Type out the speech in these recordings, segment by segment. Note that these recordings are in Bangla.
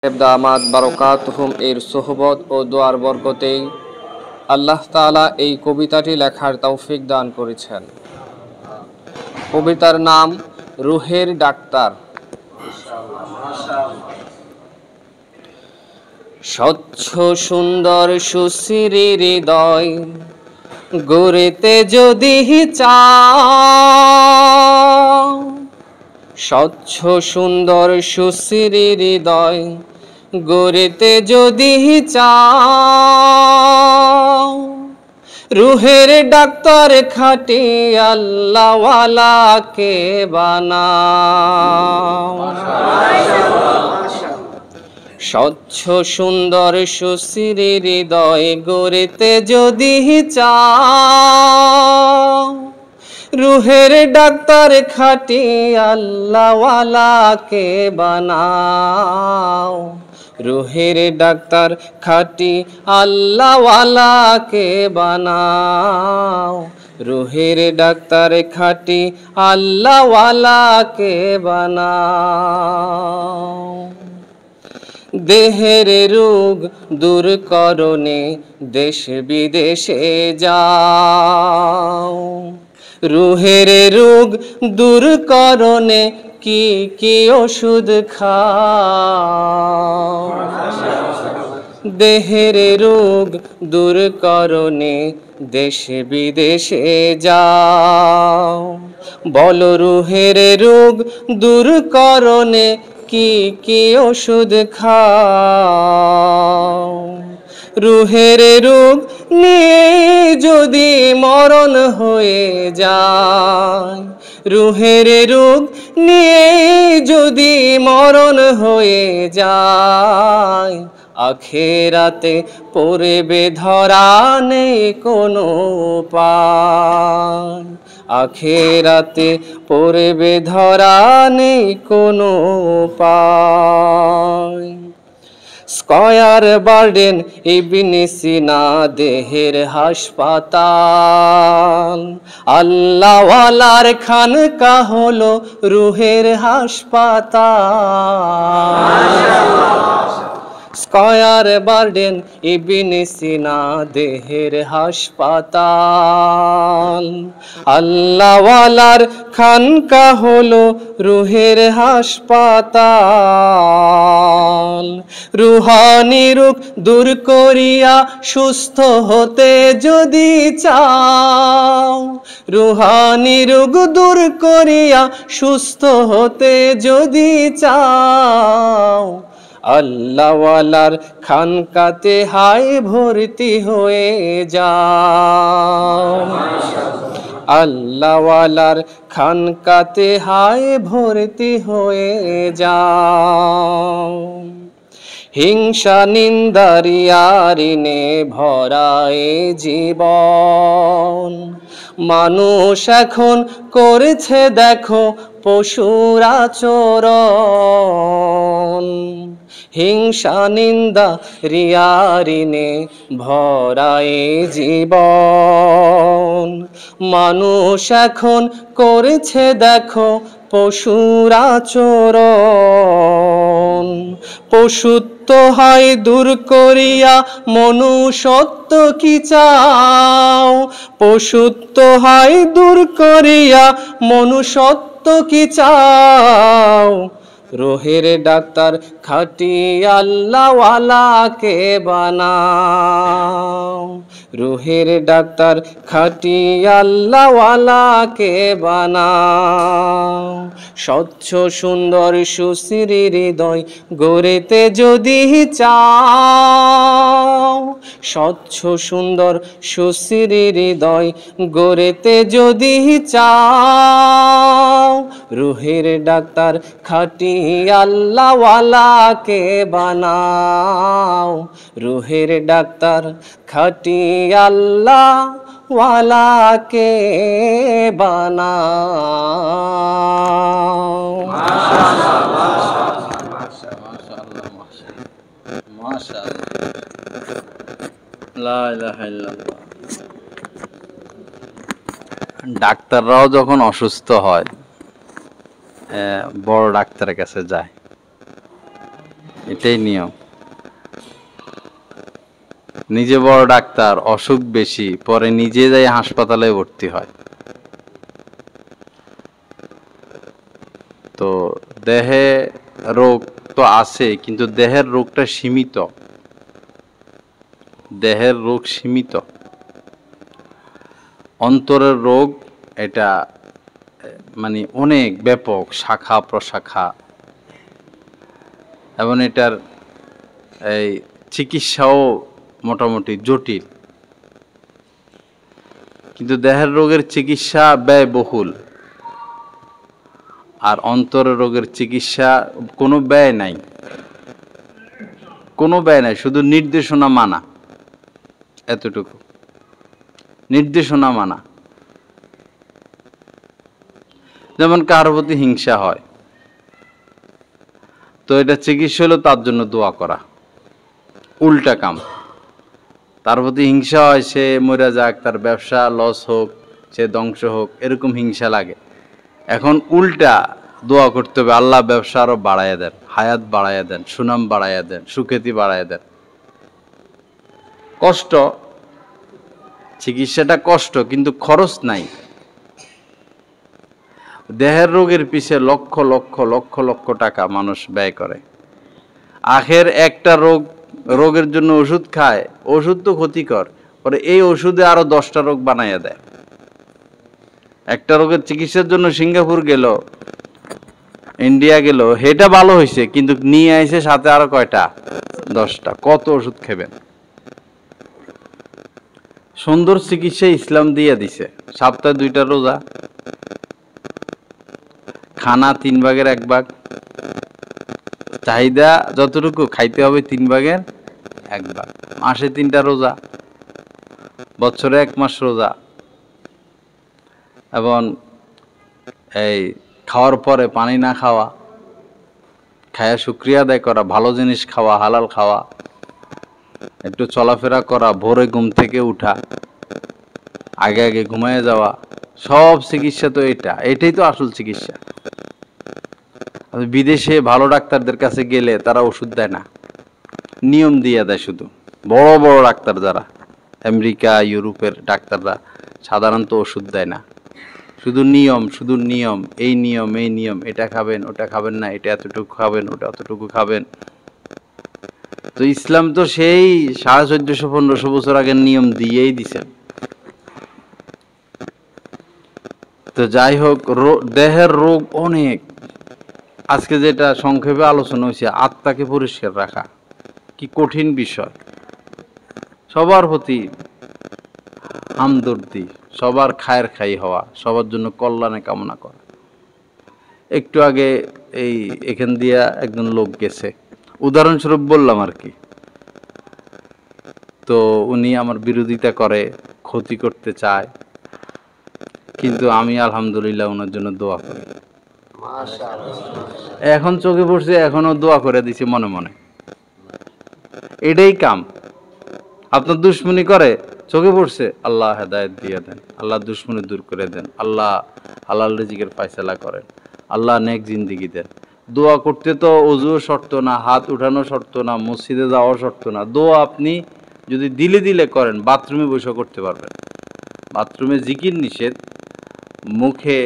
দামাত বারাকাতুহুম এর সোহবত ও দোয়ার বরকতেই আল্লাহ তাআলা এই কবিতাটি লেখার তৌফিক দান করেছেন। কবিতার নাম রুহের ডাক্তার। স্বচ্ছ সুন্দর সুশ্রী হৃদয় গড়িতে যদি চাও, স্বচ্ছ সুন্দর সুশ্রী হৃদয় গড়িতে যদি চাও, রুহের ডাক্তার খাঁটি আল্লাহওয়ালাকে বানাও। স্বচ্ছ সুন্দর সুশ্রী হৃদয় গড়িতে যদি চাও, রুহের ডাক্তার খাঁটি আল্লাহওয়ালাকে বানাও। রুহের ডাক্তার খাঁটি আল্লাহওয়ালাকে বানাও। রুহের ডাক্তার খাঁটি আল্লাহওয়ালাকে বানাও। দেহের রোগ দূর করণে দেশ বিদেশে যাও, রুহের রোগ দূর করণে কি কি ওষুধ খাও। দেহের রোগ দূর করণে দেশ বিদেশে যাও, বলো রুহের রোগ দূর করণে কি কি ওষুধ খাও। রুহের রোগ নিয়ে যদি মরণ হয়ে যায়, রুহের রোগ নিয়ে যদি মরণ হয়ে যায়, আখেরাতে পড়বে ধরা নেই কোনো উপায়। আখেরাতে পড়বে ধরা নেই কোনো উপায়। স্কয়ার বার্ডেন ইবনে সিনা দেহের হাসপাতাল, আল্লাহওয়ালার খানকা হলো রুহের হাসপাতাল। স্কয়ার বার্ডেন ইবনে সিনা দেহের হাসপাতাল, আল্লাহওয়ালার খানকা হলো রুহের হাসপাতাল। রুহানি রোগ দূর করিয়া সুস্থ হতে যদি চাও, রুহানি রোগ দূর করিয়া সুস্থ হতে যদি চাও, আল্লাহওয়ালার খানকাতে হাই ভর্তি হয়ে যাও। আল্লাহওয়ালার খানকাতে হাই ভর্তি হয়ে যাও। হিংসা নিন্দারিয়ারিনে ভরায় জীবন, মানুষ এখন করেছে দেখো পশুর আচরণ। হিংসা নিন্দা রিয়ারিনে ভরায় জীবন, মানুষ এখন করেছে দেখো পশুর আচরণ। পশুত্ব হয় দূর করিয়া মনুষ্যত্ব কি চাও, পশুত্ব হয় দূর করিয়া মনুষ্যত্ব কি চাও। রুহের ডাক্তার খাঁটি আল্লাহওয়ালাকে বানাও। রুহের ডাক্তার খাঁটি আল্লাহওয়ালাকে বানাও। স্বচ্ছ সুন্দর সুশ্রী হৃদয় গড়িতে যদি চাও, স্বচ্ছ সুন্দর সুশ্রী হৃদয় গড়িতে যদি চাও, রুহের ডাক্তার খাঁটি আল্লাহওয়ালাকে বানাও। রুহের ডাক্তার খাঁটি আল্লাহওয়ালাকে বানাও। ডাক্তাররাও যখন অসুস্থ হয় বড় ডাক্তারের কাছে যায়, এটাই নিয়ম। নিজে বড় ডাক্তার, অসুখ বেশি, পরে নিজে যাই হাসপাতালে ভর্তি হয়। তো দেহে রোগ তো আছে, কিন্তু দেহের রোগটা সীমিত। দেহের রোগ সীমিত। অন্তরের রোগ এটা মানে অনেক ব্যাপক, শাখা প্রশাখা, এবং এটার এই চিকিৎসাও মোটামুটি জটিল। কিন্তু দেহের রোগের চিকিৎসা ব্যয়বহুল, আর অন্তরের রোগের চিকিৎসা কোনো ব্যয় নাই, কোনো ব্যয় নাই, শুধু নির্দেশনা মানা, এতটুকু, নির্দেশনা মানা। যেমন কারোর প্রতি হিংসা হয়, তো এটা চিকিৎসা হলো তার জন্য দোয়া করা, উল্টা কাম। তার প্রতি হিংসা হয়, সে মরে যাক, তার ব্যবসা লস হোক, সে ধ্বংস হোক, এরকম হিংসা লাগে। এখন উল্টা দোয়া করতে হবে, আল্লাহ ব্যবসা আরো বাড়াইয়া দেন, হায়াত বাড়াইয়া দেন, সুনাম বাড়াইয়া দেন, সুখ্যাতি বাড়াইয়া দেন। কষ্ট, চিকিৎসাটা কষ্ট, কিন্তু খরচ নাই। দেহের রোগের পিছে লক্ষ লক্ষ লক্ষ লক্ষ টাকা মানুষ ব্যয় করে। আখের একটা রোগের জন্য ওষুধ খায়, ওষুধ তো ক্ষতিকর, পরে এই ওষুধে আরো 10টা রোগ বানাইয়া দেয়। একটা রোগের চিকিৎসার জন্য সিঙ্গাপুর গেল, ইন্ডিয়া গেল, সেটা ভালো হয়েছে, কিন্তু নিয়ে আইছে সাথে আরো কয়টা, 10টা। কত ওষুধ খাবেন? সুন্দর চিকিৎসা ইসলাম দিয়ে দিছে। সপ্তাহে 2টা রোজা, খানা 3 ভাগের 1 ভাগ, চাহিদা যতটুকু খাইতে হবে 3 ভাগের 1 ভাগ, মাসে 3টা রোজা, বছরে 1 মাস রোজা, এবং এই খাওয়ার পরে পানি না খাওয়া, খায়া শুকরিয়া আদায় করা, ভালো জিনিস খাওয়া, হালাল খাওয়া, একটু চলাফেরা করা, ভোরে ঘুম থেকে উঠা, আগে আগে ঘুমায় যাওয়া, সব চিকিৎসা তো এটাই তো আসল চিকিৎসা। বিদেশে ভালো ডাক্তারদের কাছে গেলে তারা ওষুধ দেয় না, নিয়ম দিয়ে দেয় শুধু। বড় বড় ডাক্তার যারা, আমেরিকা ইউরোপের ডাক্তাররা সাধারণত ওষুধ দেয় না, শুধু নিয়ম, শুধু নিয়ম, এই নিয়ম, এই নিয়ম, এটা খাবেন, ওটা খাবেন না, এটা এতটুকু খাবেন, ওটা অতটুকু খাবেন। তো ইসলাম তো সেই 1450-1500 বছর আগের নিয়ম দিয়েই দিছেন। তো যাই হোক, দেহের রোগ অনেক। আজকে যেটা সংক্ষেপে আলোচনা হয়েছে, আত্মাকে পরিষ্কার রাখা কি কঠিন বিষয়। সবার প্রতি হামদর্দি, সবার খায়ের খাই হওয়া, সবার জন্য কল্যাণে কামনা করা। একটু আগে এখান দিয়া একজন লোক গেছে, উদাহরণস্বরূপ বললাম আর কি। তো উনি আমার বিরোধিতা করে, ক্ষতি করতে চায়, কিন্তু আমি আলহামদুলিল্লাহ ওনার জন্য দোয়া করি। এখন চোখে পড়ছে, এখনো দোয়া করে দিছি মনে মনে। এটাই কাম। আপনার দুশ্মনী করে, চোখে পড়ছে, আল্লাহ হেদায়েত দিয়ে দেন, আল্লাহ দুশ্মনী দূর করে দেন, আল্লাহ হালাল রিজিকের ফয়সালা করেন, আল্লাহ নেক জিন্দেগি দেন। দোয়া করতে তো ওযু শর্ত না, হাত উঠানো শর্ত না, মসজিদে যাওয়া শর্ত না। দোয়া আপনি যদি দিলে দিলে করেন, বাথরুমে বসে করতে পারবেন। বাথরুমে জিকির নিষেধ, মুখে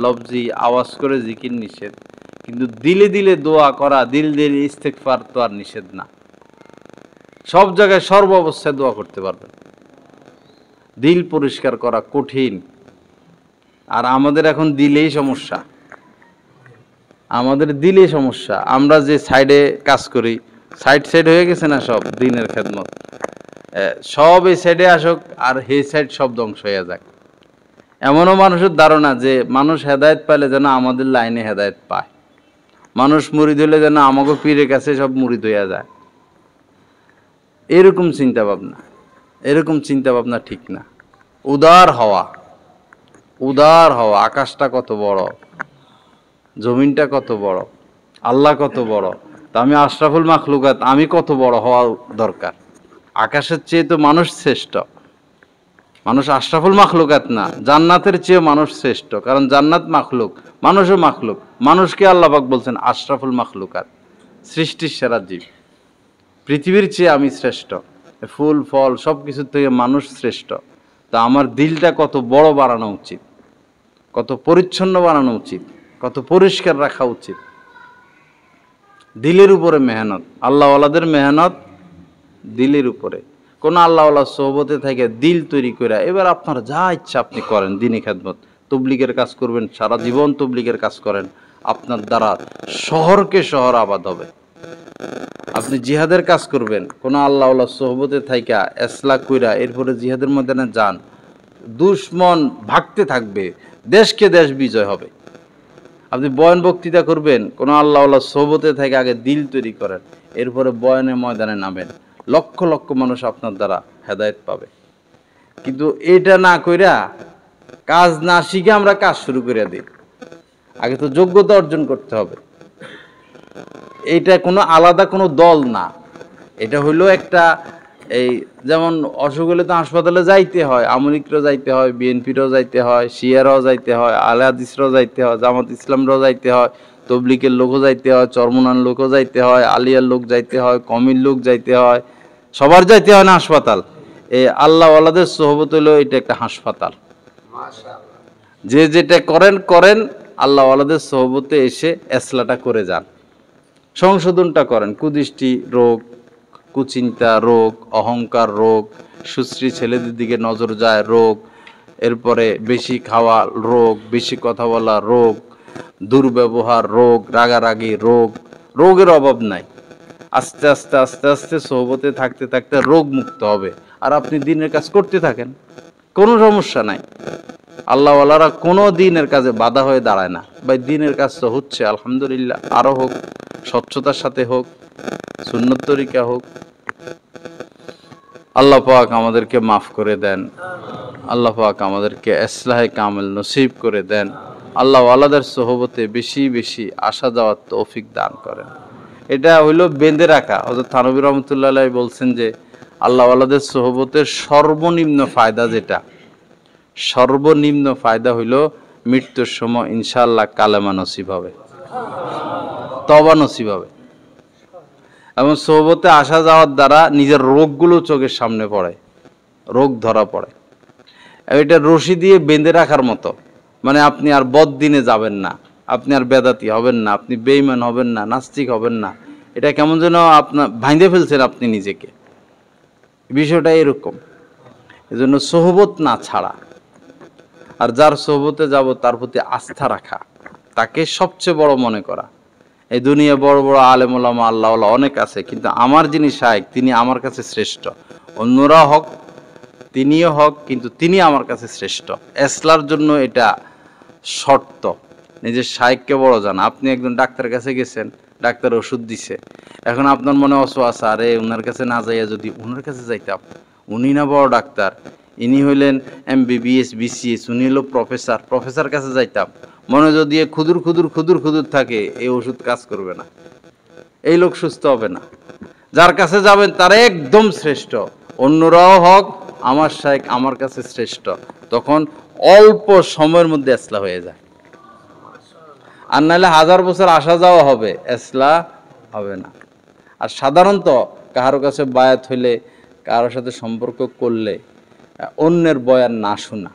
লফজি আওয়াজ করে জিকির নিষেধ, কিন্তু দিলে দিলে দোয়া করা, দিল দিয়ে ইস্তেগফার তো আর নিষেধ না। সব জায়গায় সর্ব অবস্থায় দোয়া করতে পারবেন। দিল পরিষ্কার করা কঠিন, আর আমাদের এখন দিলেই সমস্যা, আমাদের দিলেই সমস্যা। আমরা যে সাইডে কাজ করি, সাইড হয়ে গেছে না সব দিনের খেদমত, সব এই সাইডে আসুক, আর এই সাইড সব ধ্বংস হয়ে যাক। এমনও মানুষের ধারণা যে মানুষ হেদায়েত পাইলে যেন আমাদের লাইনে হেদায়েত পায়, মানুষ মুরিদ হইলে যেন আমাকে পীরের কাছে সব মুরিদ হইয়া যায়। এরকম চিন্তা ভাবনা, এরকম চিন্তা ভাবনা ঠিক না। উদার হওয়া, উদার হওয়া। আকাশটা কত বড়, জমিনটা কত বড়, আল্লাহ কত বড়, তা আমি আশরাফুল মাখলুকাত, আমি কত বড় হওয়া দরকার। আকাশের চেয়ে তো মানুষ শ্রেষ্ঠ। মানুষ আশরাফুল মাখলুকাত না, জান্নাতের চেয়ে মানুষ শ্রেষ্ঠ, কারণ জান্নাত মাখলুক, মানুষও মাখলুক। মানুষকে আল্লাহ পাক বলছেন আশরাফুল মাখলুকাত, সৃষ্টির সেরা জীব, পৃথিবীর চেয়ে আমি শ্রেষ্ঠ, ফুল ফল সব কিছুর থেকে মানুষ শ্রেষ্ঠ। তা আমার দিলটা কত বড় বানানো উচিত, কত পরিচ্ছন্ন বানানো উচিত, কত পরিষ্কার রাখা উচিত। দিলের উপরে মেহনত, আল্লাহওয়ালাদের মেহনত দিলের উপরে। কোন আল্লাহওয়ালা সোহবতে থেকে দিল তৈরি করে এবার আপনার যা ইচ্ছা আপনি করেন, দিনী খেদমত, তবলিগের কাজ করবেন, সারা জীবন তবলিগের কাজ করেন, আপনার দ্বারা শহরকে শহর আবাদ হবে। আপনি জিহাদের কাজ করবেন, কোন আল্লাহওয়ালা সোহবতে থাইকা এসলা কইরা এরপরে জিহাদের ময়দানে যান, দুশ্মন ভাগতে থাকবে, দেশকে দেশ বিজয় হবে। আপনি বয়ান বক্তৃতা করবেন, কোন আল্লাহওয়ালা সোহবতে থেকে আগে দিল তৈরি করেন, এরপরে বয়ানের ময়দানে নামেন, লক্ষ লক্ষ মানুষ আপনার দ্বারা হেদায়েত পাবে। কিন্তু এটা না কইরা, কাজ না শিখে আমরা কাজ শুরু করে দিই। আগে তো যোগ্যতা অর্জন করতে হবে। এইটা কোনো আলাদা কোনো দল না, এটা হইলো একটা, এই যেমন অসুখ হলে তো হাসপাতালে যাইতে হয়, আমলিকরাও যাইতে হয়, বিএনপিরাও যাইতে হয়, শিয়ারাও যাইতে হয়, আলে হাদিসরাও যাইতে হয়, জামাত ইসলামরাও যাইতে হয়, তবলিকের লোকও যাইতে হয়, চরমনার লোকও যাইতে হয়, আলিয়ার লোক যাইতে হয়, কমির লোক যাইতে হয়, সবার যাইতে হয় না হাসপাতাল। এই আল্লাহওয়ালাদের সোহবত হইলো এটা একটা হাসপাতাল। যে যেটা করেন করেন, আল্লাহওয়ালাদের সোহবতে এসে এসলাটা করে যান, সংশোধনটা করেন। কুদৃষ্টি রোগ, কুচিন্তা রোগ, অহংকার রোগ, সুশ্রী ছেলেদের দিকে নজর যায় রোগ, এরপরে বেশি খাওয়া রোগ, বেশি কথা বলা রোগ, দুর্ব্যবহার রোগ, রাগারাগি রোগ, রোগের অভাব নাই। আস্তে আস্তে আস্তে আস্তে সোহবতে থাকতে থাকতে রোগ মুক্ত হবে। আর আপনি দিনের কাজ করতে থাকেন, কোনো সমস্যা নাই। আল্লাহওয়ালারা কোনো দিনের কাজে বাধা হয়ে দাঁড়ায় না। ভাই দিনের কাজ তো হচ্ছে, আলহামদুলিল্লাহ, আরো হোক, স্বচ্ছতার সাথে হোক, সুন্নত তরিকা হোক। আল্লাহ পাক আমাদেরকে মাফ করে দেন, আল্লাহ পাক আমাদেরকে ইসলাহে কামেল নসিব করে দেন, আল্লাহওয়ালাদের সোহবতে বেশি বেশি আসা যাওয়ার তৌফিক দান করেন। এটা হইল বেঁধে রাখা। হযরত থানভী রহমতুল্লাহ আলাইহি বলছেন যে আল্লাহওয়ালাদের সোহবতের সর্বনিম্ন ফায়দা যেটা, সর্বনিম্ন ফায়দা হইল মৃত্যুর সময় ইনশাআল্লাহ কালেমা নসিব হবে, তওবা নসিব হবে। এবং সোহবতে আসা যাওয়ার দ্বারা নিজের রোগগুলো চোখের সামনে পড়ে, রোগ ধরা পড়ে। এটা রশি দিয়ে বেঁধে রাখার মতো, মানে আপনি আর বদ দিনে যাবেন না, আপনি আর বেদাতি হবেন না, আপনি বেঈমান হবেন না, নাস্তিক হবেন না। এটা কেমন যেন আপনার ভাঙে ফেলছেন আপনি নিজেকে, বিষয়টা এরকম। এজন্য সোহবত না ছাড়া, আর যার সোহবতে যাব তার প্রতি আস্থা রাখা, তাকে সবচেয়ে বড় মনে করা। এই দুনিয়া বড় বড় আলেম ওলামা আল্লাহওয়ালা অনেক আছে, কিন্তু আমার যিনি শায়েখ তিনি আমার কাছে শ্রেষ্ঠ। অন্যরা হক, তিনিও হক, কিন্তু তিনি আমার কাছে শ্রেষ্ঠ। এসলার জন্য এটা শর্ত, নিজের শায়েখকে বড় জানা। আপনি একজন ডাক্তারের কাছে গেছেন, ডাক্তার ওষুধ দিছে, এখন আপনার মনে অসুয়াশা, আরে ওনার কাছে না যাইয়া যদি ওনার কাছে যাইতাম, উনি না বড় ডাক্তার, ইনি হইলেন MBBS BCS, উনি হলো প্রফেসর, প্রফেসর কাছে যাইতাম, মনে যদি খুদুর খুদুর খুদুর খুদুর থাকে, এই ওষুধ কাজ করবে না, এই লোক সুস্থ হবে না। যার কাছে যাবেন তার একদম শ্রেষ্ঠ, অন্যরাও হক, আমার শায়েখ আমার কাছে শ্রেষ্ঠ, তখন অল্প সময়ের মধ্যে এসলা হয়ে যায়। আর নাহলে 1000 বছর আসা যাওয়া হবে, এসলা হবে না। আর সাধারণত কারো কাছে বায়াত হইলে, কারোর সাথে সম্পর্ক করলে, অন্যের বয়ান না শোনা,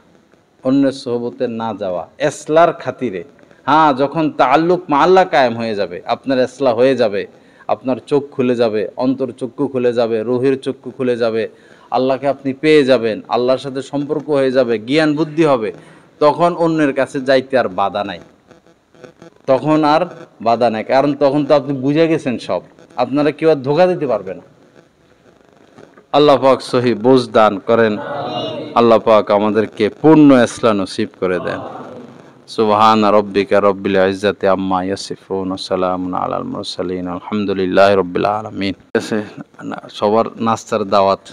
অন্যের সোহবতে না যাওয়া, এসলার খাতিরে। হ্যাঁ, যখন তাআল্লুক মা আল্লাহ কায়েম হয়ে যাবে, আপনার এসলা হয়ে যাবে, আপনার চোখ খুলে যাবে, অন্তর চক্ষু খুলে যাবে, রুহের চক্ষু খুলে যাবে, আল্লাহকে আপনি পেয়ে যাবেন, আল্লাহর সাথে সম্পর্ক হয়ে যাবে, জ্ঞান বুদ্ধি হবে, তখন অন্যের কাছে যাইতে আর বাধা নাই, তখন আর বাধা নাই। কারণ তখন তো আপনি বুঝে গেছেন সব, আপনারা কেউ আর ধোঁকা দিতে পারবে না। আল্লাহ পাক সহি বুঝ দান করেন, আল্লাহ পাক আমাদেরকে পূর্ণ ইসলাম নসিব করে দেন। সুবহান রাব্বিকা রব্বিল ইজ্জাতি আম্মা ইয়াসিফুন ওয়া সালামুন আলাল মুরসালিন আলহামদুলিল্লাহি রাব্বিল আলামিন। সবার নাস্তার দাওয়াত।